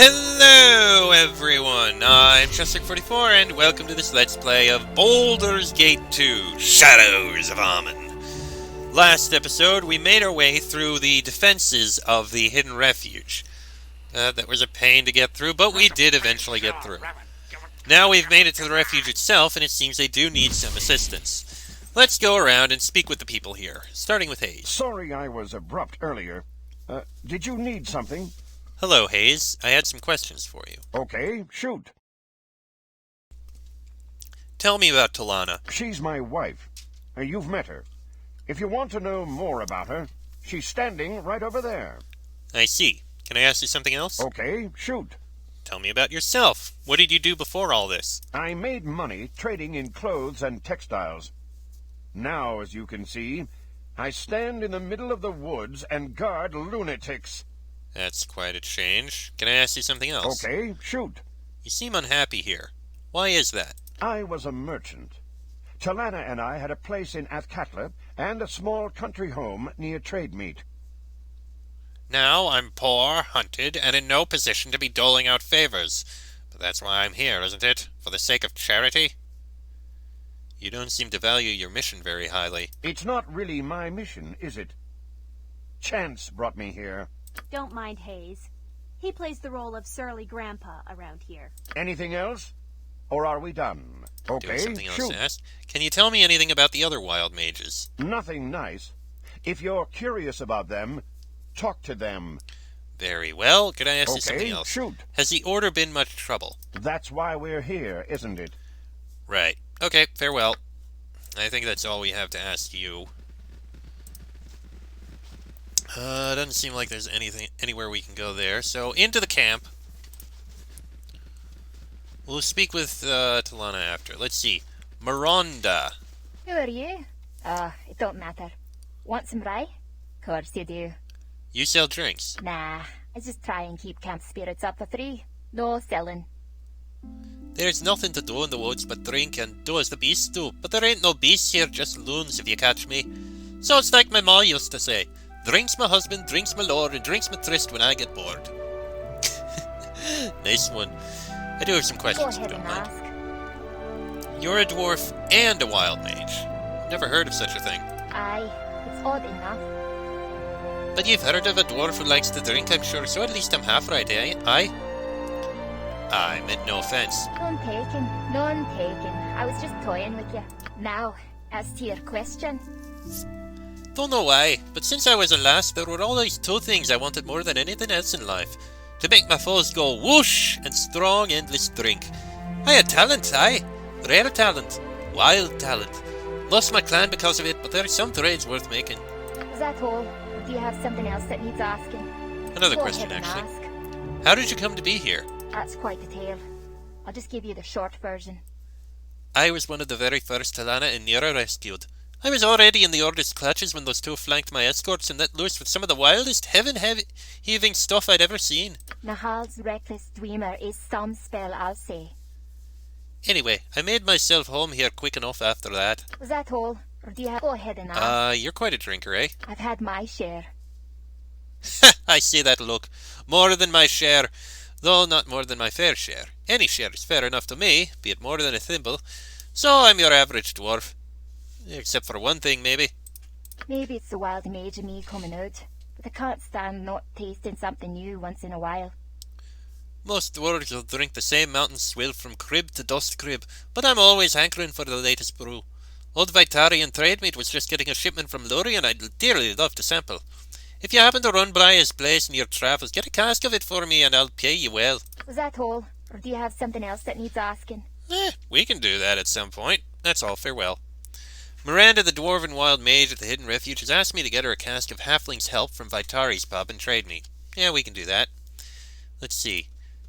Hello everyone, I'm Chester44 and welcome to this Let's Play of Baldur's Gate 2, Shadows of Amen. Last episode we made our way through the defenses of the hidden refuge. That was a pain to get through, but we did eventually get through. Now we've made it to the refuge itself and it seems they do need some assistance. Let's go around and speak with the people here, starting with Hayes. Sorry I was abrupt earlier. Did you need something? Hello, Hayes. I had some questions for you. Okay, shoot. Tell me about Talana. She's my wife. You've met her. If you want to know more about her, she's standing right over there. I see. Can I ask you something else? Okay, shoot. Tell me about yourself. What did you do before all this? I made money trading in clothes and textiles. Now, as you can see, I stand in the middle of the woods and guard lunatics. That's quite a change. Can I ask you something else? Okay, shoot. You seem unhappy here. Why is that? I was a merchant. Talana and I had a place in Athkatla and a small country home near Trademeet. Now I'm poor, hunted, and in no position to be doling out favors. But that's why I'm here, isn't it? For the sake of charity? You don't seem to value your mission very highly. It's not really my mission, is it? Chance brought me here. Don't mind Hayes. He plays the role of surly grandpa around here. Anything else? Or are we done? Okay, something else shoot. to ask. Can you tell me anything about the other wild mages? Nothing nice. If you're curious about them, talk to them. Very well. Could I ask you something Okay, else? shoot. Has the Order been much trouble? That's why we're here, isn't it? Right. Okay, farewell. I think that's all we have to ask you. Doesn't seem like there's anywhere we can go there. So, into the camp. We'll speak with Talana after. Let's see. Mironda. Who are you? It don't matter. Want some rye? Course you do. You sell drinks. Nah, I just try and keep camp spirits up for free. No selling. There's nothing to do in the woods but drink and do as the beasts do. But there ain't no beasts here, just loons if you catch me. So it's like my ma used to say. Drinks my husband, drinks my lord, and drinks my tryst when I get bored. Nice one. I do have some questions Go if ahead you and don't mind. ask. You're a dwarf and a wild mage. Never heard of such a thing. Aye, it's odd enough. But you've heard of a dwarf who likes to drink, I'm sure, so at least I'm half right, eh? I meant no offense. None taken, none taken. I was just toying with you. Now, as to your question. Don't know why, but since I was a lass, there were always two things I wanted more than anything else in life. To make my foes go whoosh and strong endless drink. I had talent, aye. Rare talent. Wild talent. Lost my clan because of it, but there's some trades worth making. Is that all? Or do you have something else that needs asking? Another Go question, ahead and actually. ask. How did you come to be here? That's quite a tale. I'll just give you the short version. I was one of the very first Talana and Nira rescued. I was already in the Order's clutches when those two flanked my escorts and let loose with some of the wildest heaven-heaving stuff I'd ever seen. Nahal's reckless dreamer is some spell, I'll say. Anyway, I made myself home here quick enough after that. Was that all? Or do you have... Go ahead and ask. You're quite a drinker, eh? I've had my share. I see that look. More than my share, though not more than my fair share. Any share is fair enough to me, be it more than a thimble. So I'm your average dwarf. Except for one thing, maybe. Maybe it's the wild mage in me coming out, but I can't stand not tasting something new once in a while. Most dwarves will drink the same mountain swill from crib to dust crib, but I'm always hankering for the latest brew. Old Vitarian Trademeet was just getting a shipment from Lurien I'd dearly love to sample. If you happen to run by his place in your travels, get a cask of it for me and I'll pay you well. Was that all? Or do you have something else that needs asking? We can do that at some point. That's all, farewell. Miranda, the dwarven wild mage at the hidden refuge, has asked me to get her a cask of halfling's help from Vitari's pub and trade me. Yeah, we can do that. Let's see.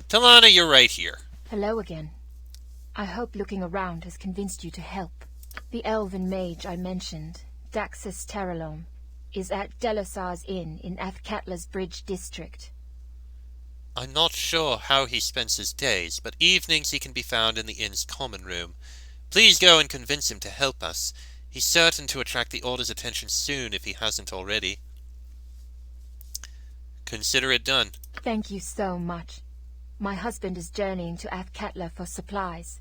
Talana, you're right here. Hello again. I hope looking around has convinced you to help. The elven mage I mentioned, Daxus Terralome, is at Delasar's Inn in Athkatla's Bridge district. I'm not sure how he spends his days, but evenings he can be found in the inn's common room. Please go and convince him to help us. He's certain to attract the Order's attention soon if he hasn't already. Consider it done. Thank you so much. My husband is journeying to Athkatla for supplies.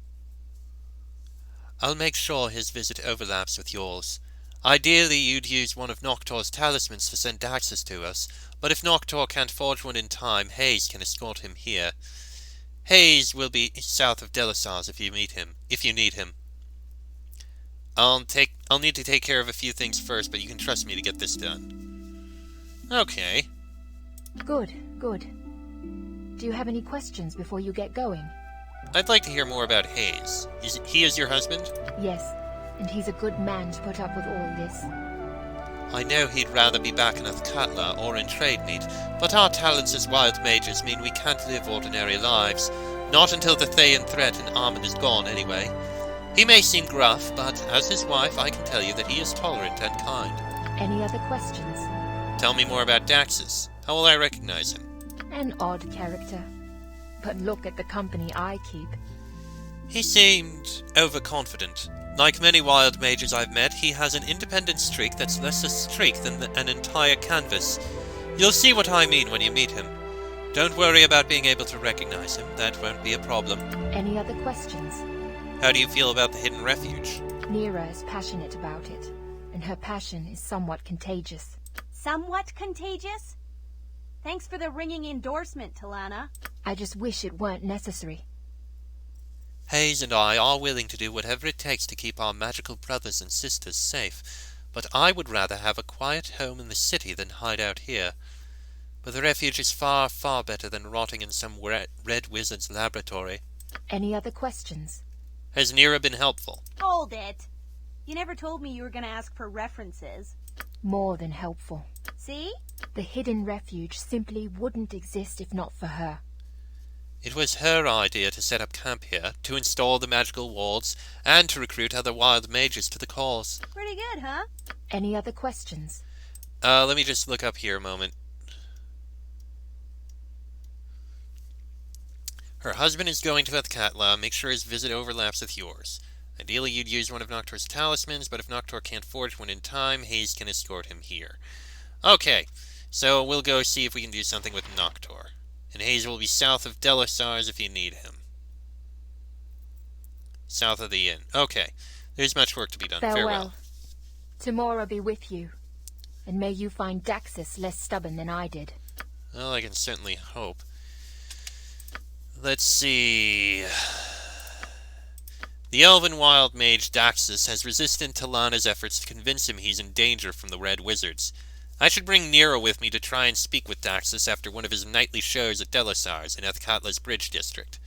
I'll make sure his visit overlaps with yours. Ideally, you'd use one of Noctor's talismans to send Daxus to us, but if Noctor can't forge one in time, Hayes can escort him here. Hayes will be south of Delisars if you need him. I'll need to take care of a few things first, but you can trust me to get this done. Okay. Good. Do you have any questions before you get going? I'd like to hear more about Hayes. He is your husband? Yes, and he's a good man to put up with all this. I know he'd rather be back in Athkatla or in Trademeet, but our talents as wild mages mean we can't live ordinary lives. Not until the Thayan threat and Armand is gone, anyway. He may seem gruff, but as his wife, I can tell you that he is tolerant and kind. Any other questions? Tell me more about Daxus. How will I recognize him? An odd character. But look at the company I keep. He seemed overconfident. Like many wild mages I've met, he has an independent streak that's less a streak than an entire canvas. You'll see what I mean when you meet him. Don't worry about being able to recognize him. That won't be a problem. Any other questions? How do you feel about the hidden refuge? Nira is passionate about it, and her passion is somewhat contagious. Somewhat contagious? Thanks for the ringing endorsement, Talana. I just wish it weren't necessary. Hayes and I are willing to do whatever it takes to keep our magical brothers and sisters safe, but I would rather have a quiet home in the city than hide out here. But the refuge is far, far better than rotting in some red wizard's laboratory. Any other questions? Has Nira been helpful? Hold it! You never told me you were going to ask for references. More than helpful. See? The hidden refuge simply wouldn't exist if not for her. It was her idea to set up camp here, to install the magical wards, and to recruit other wild mages to the cause. Pretty good, huh? Any other questions? Let me just look up here a moment. Her husband is going to Athkatla. Make sure his visit overlaps with yours. Ideally, you'd use one of Noctor's talismans, but if Noctor can't forge one in time, Hayes can escort him here. Okay, so we'll go see if we can do something with Noctor. And Hayes will be south of Delisars if you need him. South of the inn. Okay, there's much work to be done. Farewell. Tomorrow be with you, and may you find Daxus less stubborn than I did. Well, I can certainly hope. Let's see. The elven wild mage Daxus has resisted Talana's efforts to convince him he's in danger from the Red Wizards. I should bring Nero with me to try and speak with Daxus after one of his nightly shows at Delisars in Athkatla's Bridge District.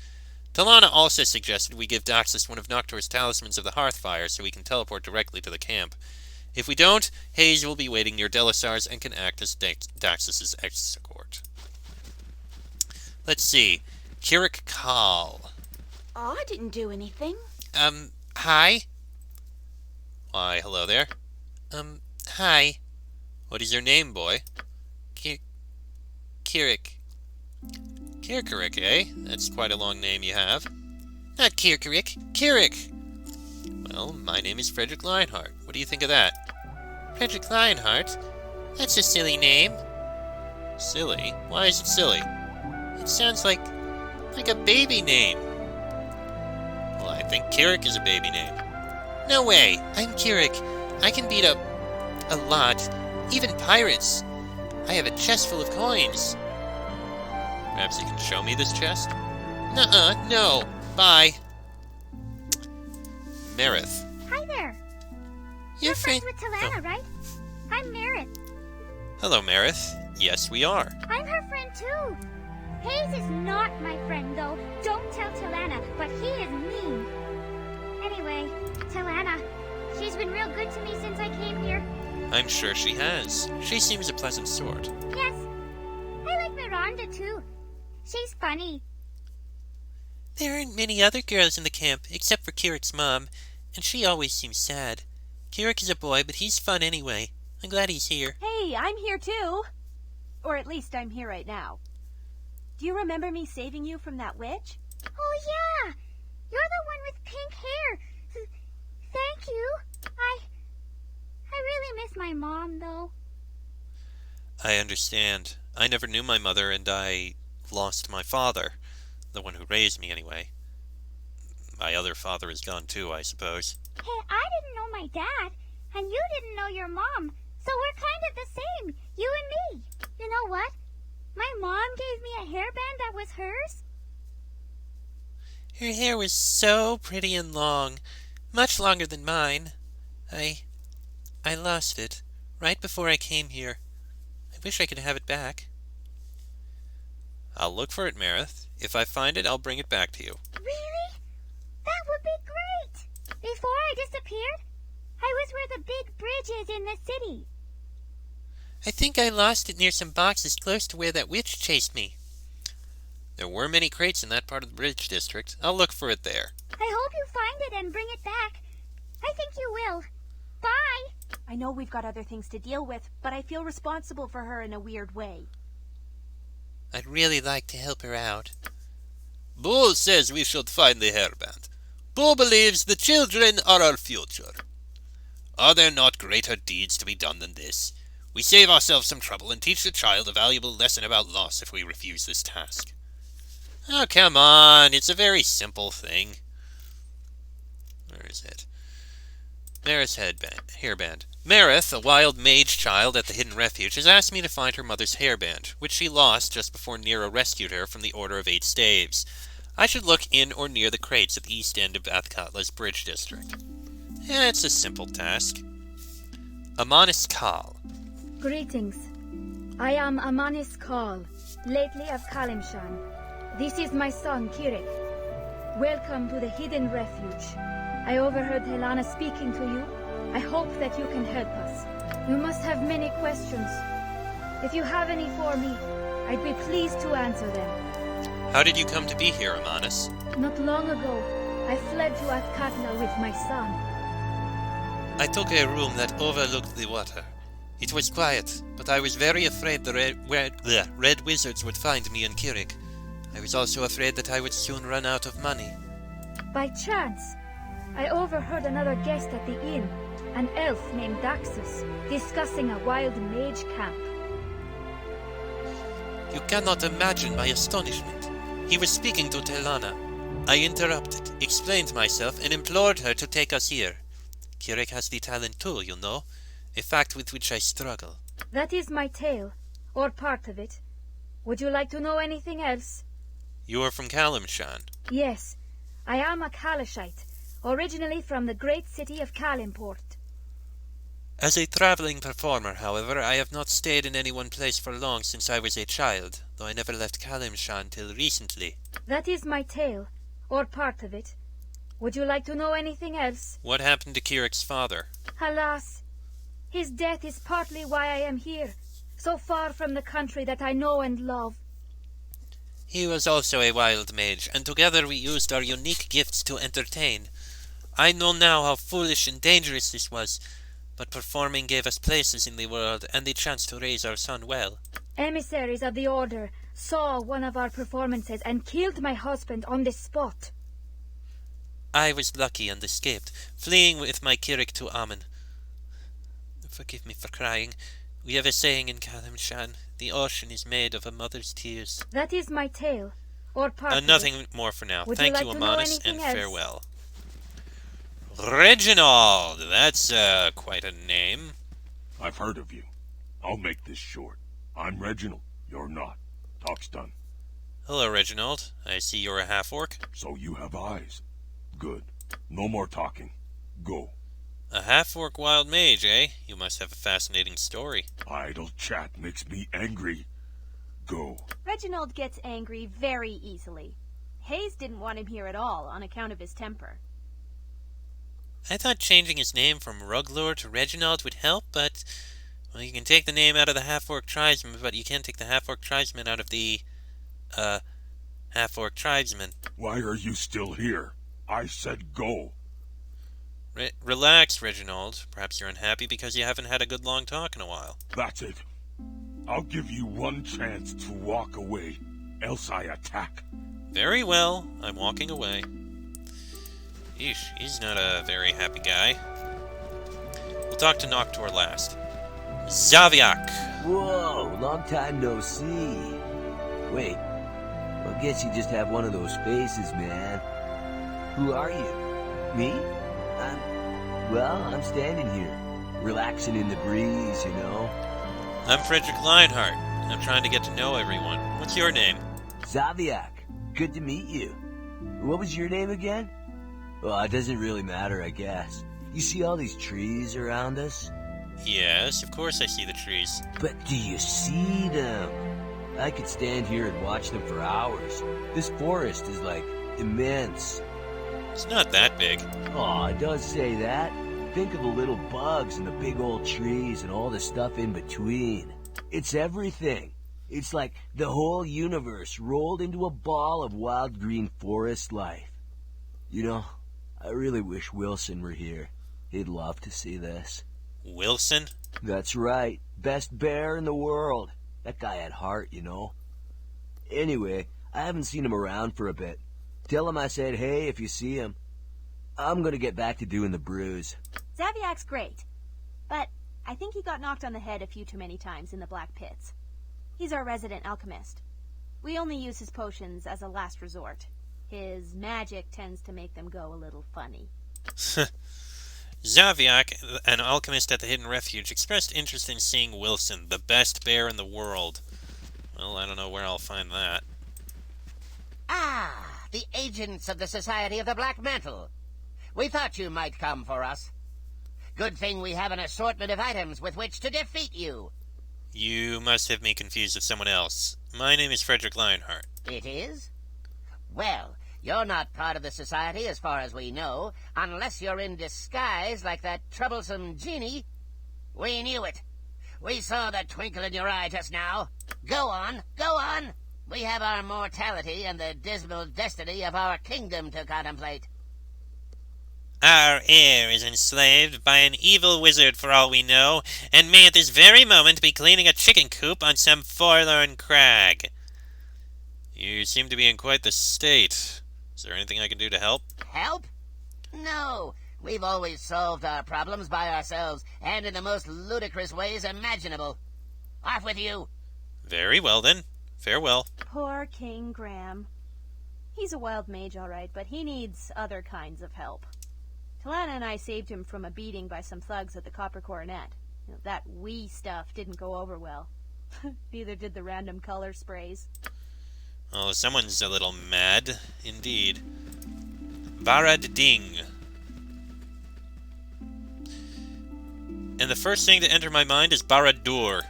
Talana also suggested we give Daxus one of Noctor's talismans of the Hearth fire so he can teleport directly to the camp. If we don't, Hayes will be waiting near Delisars and can act as Daxus's escort. Let's see. Kirik Kal. Oh, I didn't do anything. Hi? Why, hello there. Hi. What is your name, boy? Kirik. Kirkirik, eh? That's quite a long name you have. Not Kirkirik, Kirik! Well, my name is Frederick Lionheart. What do you think of that? Frederick Lionheart? That's a silly name. Silly? Why is it silly? It sounds like a baby name. Well, I think Kirik is a baby name. No way! I'm Kirik. I can beat up a lot. Even pirates. I have a chest full of coins. Perhaps you can show me this chest? Nuh-uh, no. Bye. Marith. Hi there. You're friends with Talana, right? I'm Marith. Hello, Marith. Yes, we are. I'm her friend too. Hayes is not my friend, though. Don't tell Talana, but he is mean. Anyway, Talana, she's been real good to me since I came here. I'm sure she has. She seems a pleasant sort. Yes. I like Miranda, too. She's funny. There aren't many other girls in the camp, except for Kirik's mom, and she always seems sad. Kirik is a boy, but he's fun anyway. I'm glad he's here. Hey, I'm here too. Or at least I'm here right now. Do you remember me saving you from that witch? Oh, yeah. You're the one with pink hair. Thank you. I really miss my mom, though. I understand. I never knew my mother, and I lost my father. The one who raised me, anyway. My other father is gone too, I suppose. Hey, I didn't know my dad, and you didn't know your mom, so we're kind of the same, you and me. You know what? My mom gave me a hairband that was hers. Her hair was so pretty and long, much longer than mine. I lost it right before I came here. I wish I could have it back. I'll look for it, Marith. If I find it, I'll bring it back to you. Really? That would be great! Before I disappeared, I was where the big bridge is in the city. I think I lost it near some boxes close to where that witch chased me. There were many crates in that part of the bridge district. I'll look for it there. I hope you find it and bring it back. I think you will. Bye! I know we've got other things to deal with, but I feel responsible for her in a weird way. I'd really like to help her out. Bull says we should find the hairband. Bull believes the children are our future. Are there not greater deeds to be done than this? We save ourselves some trouble and teach the child a valuable lesson about loss if we refuse this task. Oh, come on. It's a very simple thing. Where is it? Marith's hairband. Marith, a wild mage child at the hidden refuge, has asked me to find her mother's hairband, which she lost just before Nero rescued her from the Order of Eight Staves. I should look in or near the crates at the east end of Athkatla's bridge district. It's a simple task. Amanis Kal. Greetings. I am Amanis Kal, lately of Kalimshan. This is my son, Kirik. Welcome to the hidden refuge. I overheard Helena speaking to you. I hope that you can help us. You must have many questions. If you have any for me, I'd be pleased to answer them. How did you come to be here, Amanis? Not long ago, I fled to Athkatla with my son. I took a room that overlooked the water. It was quiet, but I was very afraid the red wizards would find me and Kirik. I was also afraid that I would soon run out of money. By chance, I overheard another guest at the inn, an elf named Daxus, discussing a wild mage camp. You cannot imagine my astonishment. He was speaking to Telana. I interrupted, explained myself, and implored her to take us here. Kirik has the talent too, you know, a fact with which I struggle. That is my tale, or part of it. Would you like to know anything else? You are from Kalimshan. Yes, I am a Kalashite, originally from the great city of Kalimport. As a traveling performer, however, I have not stayed in any one place for long since I was a child, though I never left Kalimshan till recently. That is my tale, or part of it. Would you like to know anything else? What happened to Kirik's father? Alas, his death is partly why I am here, so far from the country that I know and love. He was also a wild mage, and together we used our unique gifts to entertain. I know now how foolish and dangerous this was, but performing gave us places in the world and the chance to raise our son well. Emissaries of the Order saw one of our performances and killed my husband on the spot. I was lucky and escaped, fleeing with my Kirik to Amen. Forgive me for crying. We have a saying in Kalimshan, the ocean is made of a mother's tears. That is my tale, or part of Nothing it. more for now. Would Thank you you, like to know Amanis, anything and else? farewell. Reginald! That's quite a name. I've heard of you. I'll make this short. I'm Reginald. You're not. Talk's done. Hello, Reginald. I see you're a half-orc. So you have eyes. Good. No more talking. Go. A half-orc wild mage, eh? You must have a fascinating story. Idle chat makes me angry. Go. Reginald gets angry very easily. Hayes didn't want him here at all on account of his temper. I thought changing his name from Ruglor to Reginald would help, but... Well, you can take the name out of the half-orc tribesman, but you can't take the half-orc tribesman out of the... half-orc tribesman. Why are you still here? I said go. Relax, Reginald. Perhaps you're unhappy because you haven't had a good long talk in a while. That's it. I'll give you one chance to walk away, else I attack. Very well. I'm walking away. Eesh, he's not a very happy guy. We'll talk to Noctor last. Zaviak! Whoa, long time no see. Wait, what guess you just have one of those faces, man. Who are you? Me? I'm standing here, relaxing in the breeze, you know. I'm Frederick Lionheart. I'm trying to get to know everyone. What's your name? Zaviak. Good to meet you. What was your name again? Well, it doesn't really matter, I guess. You see all these trees around us? Yes, of course I see the trees. But do you see them? I could stand here and watch them for hours. This forest is, like, immense. It's not that big. Oh, it does say that. Think of the little bugs and the big old trees and all the stuff in between. It's everything. It's like the whole universe rolled into a ball of wild green forest life. You know, I really wish Wilson were here. He'd love to see this. Wilson? That's right. Best bear in the world. That guy had heart, you know. Anyway, I haven't seen him around for a bit. Tell him I said hey if you see him. I'm gonna get back to doing the brews. Zaviak's great, but I think he got knocked on the head a few too many times in the Black Pits. He's our resident alchemist. We only use his potions as a last resort. His magic tends to make them go a little funny. Zaviak, an alchemist at the Hidden Refuge, expressed interest in seeing Wilson, the best bear in the world. Well, I don't know where I'll find that. Ah, the agents of the Society of the Black Mantle. We thought you might come for us. Good thing we have an assortment of items with which to defeat you. You must have me confused with someone else. My name is Frederick Lionheart. It is? Well, you're not part of the Society as far as we know, unless you're in disguise like that troublesome genie. We knew it. We saw the twinkle in your eye just now. Go on, go on. We have our mortality and the dismal destiny of our kingdom to contemplate. Our heir is enslaved by an evil wizard for all we know, and may at this very moment be cleaning a chicken coop on some forlorn crag. You seem to be in quite the state. Is there anything I can do to help? Help? No. We've always solved our problems by ourselves, and in the most ludicrous ways imaginable. Off with you. Very well, then. Farewell. Poor King Graham. He's a wild mage, all right, but he needs other kinds of help. Talana and I saved him from a beating by some thugs at the Copper Coronet. That "we" stuff didn't go over well. Neither did the random color sprays. Oh, someone's a little mad, indeed. Barad Ding. And the first thing to enter my mind is Baradur.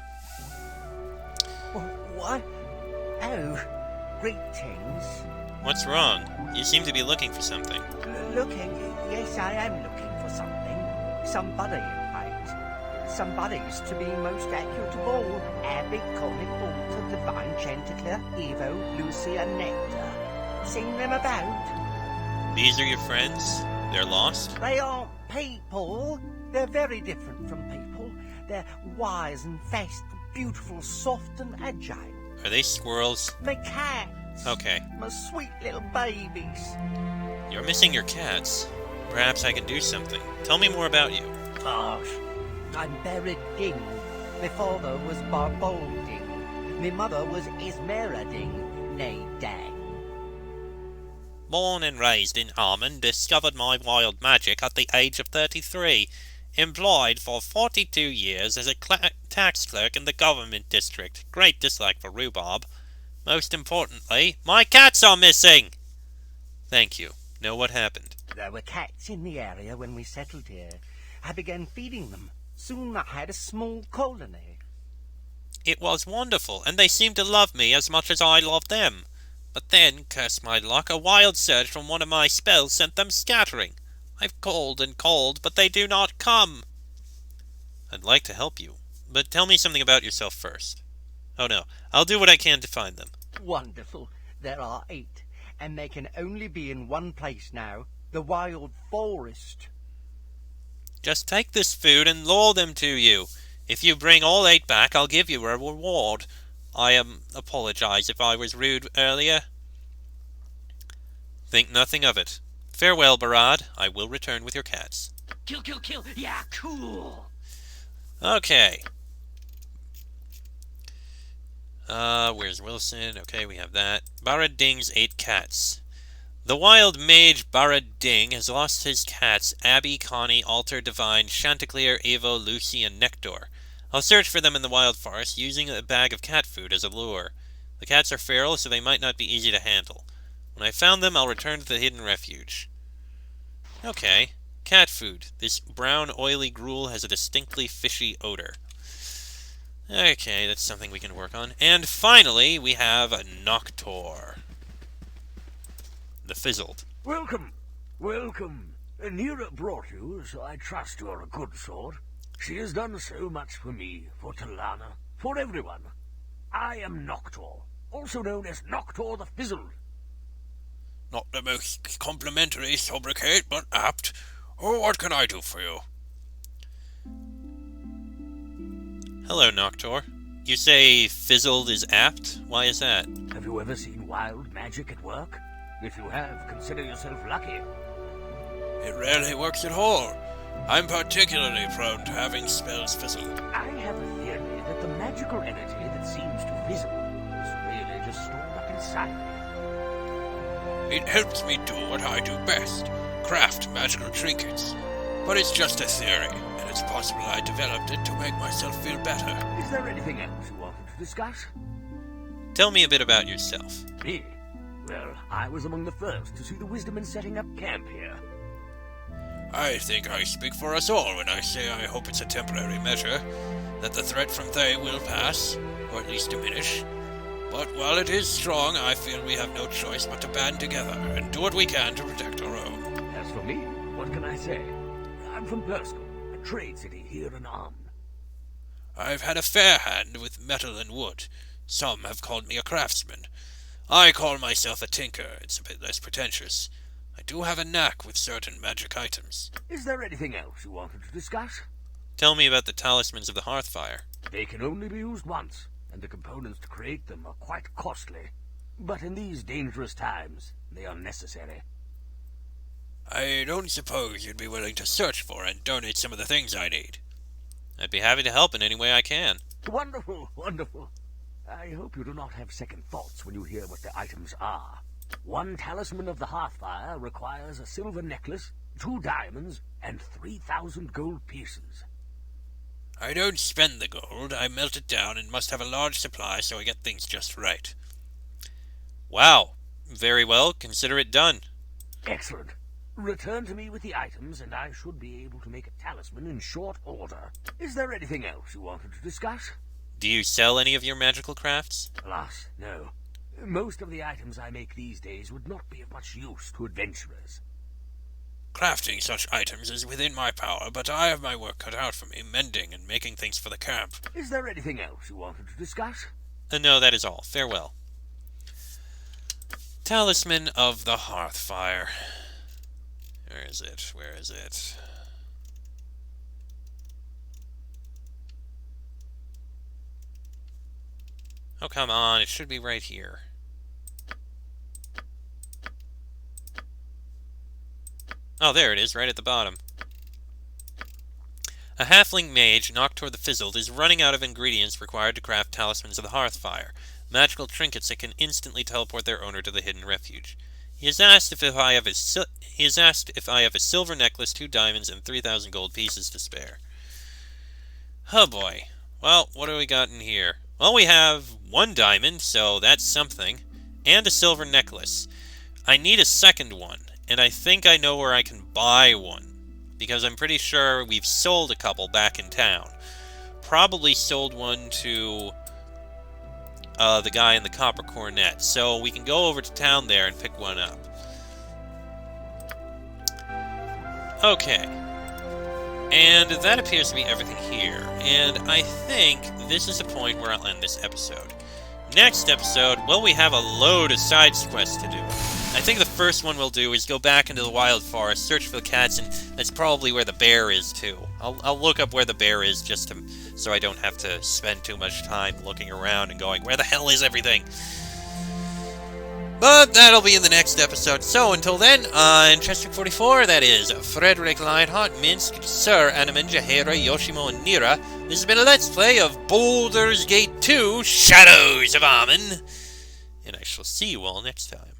What? Oh, greetings. What's wrong? You seem to be looking for something. Looking? Yes, I am looking for something. Somebody, in fact. Somebody's to be most accurate of all. Abby, Connie, Alter, Divine, Chanticleer, Evo, Lucy, and Nectar. Seen them about? These are your friends? They're lost? They aren't people. They're very different from people. They're wise and fast, beautiful, soft and agile. Are they squirrels? My cats. Okay. My sweet little babies. You're missing your cats. Perhaps I can do something. Tell me more about you. Gosh, I'm Barad Ding. My father was Barbol Ding. My mother was Ismera Ding, nay Dang. Born and raised in Armand, discovered my wild magic at the age of 33. Employed for 42 years as a tax clerk in the government district. Great dislike for rhubarb. Most importantly, my cats are missing! Thank you. Know what happened? There were cats in the area when we settled here. I began feeding them. Soon I had a small colony. It was wonderful, and they seemed to love me as much as I loved them. But then, curse my luck, a wild surge from one of my spells sent them scattering. I've called and called, but they do not come. I'd like to help you, but tell me something about yourself first. Oh no, I'll do what I can to find them. Wonderful. There are 8, and they can only be in one place now. The wild forest. Just take this food and lure them to you. If you bring all 8 back, I'll give you a reward. I apologize if I was rude earlier. Think nothing of it. Farewell, Barad. I will return with your cats. Kill, kill, kill. Yeah, cool. Okay. Where's Wilson? Okay, we have that. Barad Ding's 8 cats. The wild mage Barad Ding has lost his cats Abby, Connie, Alter, Divine, Chanticleer, Evo, Lucy, and Nectar. I'll search for them in the wild forest, using a bag of cat food as a lure. The cats are feral, so they might not be easy to handle. When I found them, I'll return to the hidden refuge. Okay. Cat food. This brown, oily gruel has a distinctly fishy odor. Okay, that's something we can work on. And finally, we have a Noctor. The Fizzled. Welcome. Welcome. Nera brought you, so I trust you're a good sort. She has done so much for me, for Talana, for everyone. I am Noctor, also known as Noctor the Fizzled. Not the most complimentary sobriquet, but apt. Oh, what can I do for you? Hello, Noctor. You say Fizzled is apt? Why is that? Have you ever seen wild magic at work? If you have, consider yourself lucky. It rarely works at all. I'm particularly prone to having spells fizzle. I have a theory that the magical energy that seems to fizzle is really just stored up inside me. It helps me do what I do best, craft magical trinkets. But it's just a theory, and it's possible I developed it to make myself feel better. Is there anything else you wanted to discuss? Tell me a bit about yourself. Me? Well, I was among the first to see the wisdom in setting up camp here. I think I speak for us all when I say I hope it's a temporary measure, that the threat from Thay will pass, or at least diminish. But while it is strong, I feel we have no choice but to band together and do what we can to protect our own. As for me, what can I say? I'm from Burskell, a trade city here in Arm. I've had a fair hand with metal and wood. Some have called me a craftsman. I call myself a tinker. It's a bit less pretentious. I do have a knack with certain magic items. Is there anything else you wanted to discuss? Tell me about the Talismans of the Hearthfire. They can only be used once, and the components to create them are quite costly. But in these dangerous times, they are necessary. I don't suppose you'd be willing to search for and donate some of the things I need. I'd be happy to help in any way I can. Wonderful, wonderful. I hope you do not have second thoughts when you hear what the items are. 1 Talisman of the Hearthfire requires a silver necklace, 2 diamonds, and 3,000 gold pieces. I don't spend the gold. I melt it down and must have a large supply so I get things just right. Wow. Very well. Consider it done. Excellent. Return to me with the items, and I should be able to make a talisman in short order. Is there anything else you wanted to discuss? Do you sell any of your magical crafts? Alas, no. Most of the items I make these days would not be of much use to adventurers. Crafting such items is within my power, but I have my work cut out for me, mending and making things for the camp. Is there anything else you wanted to discuss? No, that is all. Farewell. Talisman of the Hearthfire. Where is it? Where is it? Oh, come on. It should be right here. Oh, there it is, right at the bottom. A halfling mage, Noctor the Fizzled, is running out of ingredients required to craft Talismans of the Hearthfire, magical trinkets that can instantly teleport their owner to the hidden refuge. He has asked if I have a silver necklace, 2 diamonds, and 3,000 gold pieces to spare. Oh boy. Well, what do we got in here? Well, we have 1 diamond, so that's something, and a silver necklace. I need a second one, and I think I know where I can buy one, because I'm pretty sure we've sold a couple back in town. Probably sold one to the guy in the copper cornet, so we can go over to town there and pick one up. Okay. And that appears to be everything here, and I think this is the point where I'll end this episode. Next episode, well, we have a load of side quests to do. I think the first one we'll do is go back into the wild forest, search for the cats, and that's probably where the bear is, too. I'll look up where the bear is just so I don't have to spend too much time looking around and going, where the hell is everything? But that'll be in the next episode. So until then, I'm Chester44, that is Frederick Lionheart, Minsk, Sir Animan, Jaheira, Yoshimo, and Nira. This has been a Let's Play of Baldur's Gate 2, Shadows of Amen. And I shall see you all next time.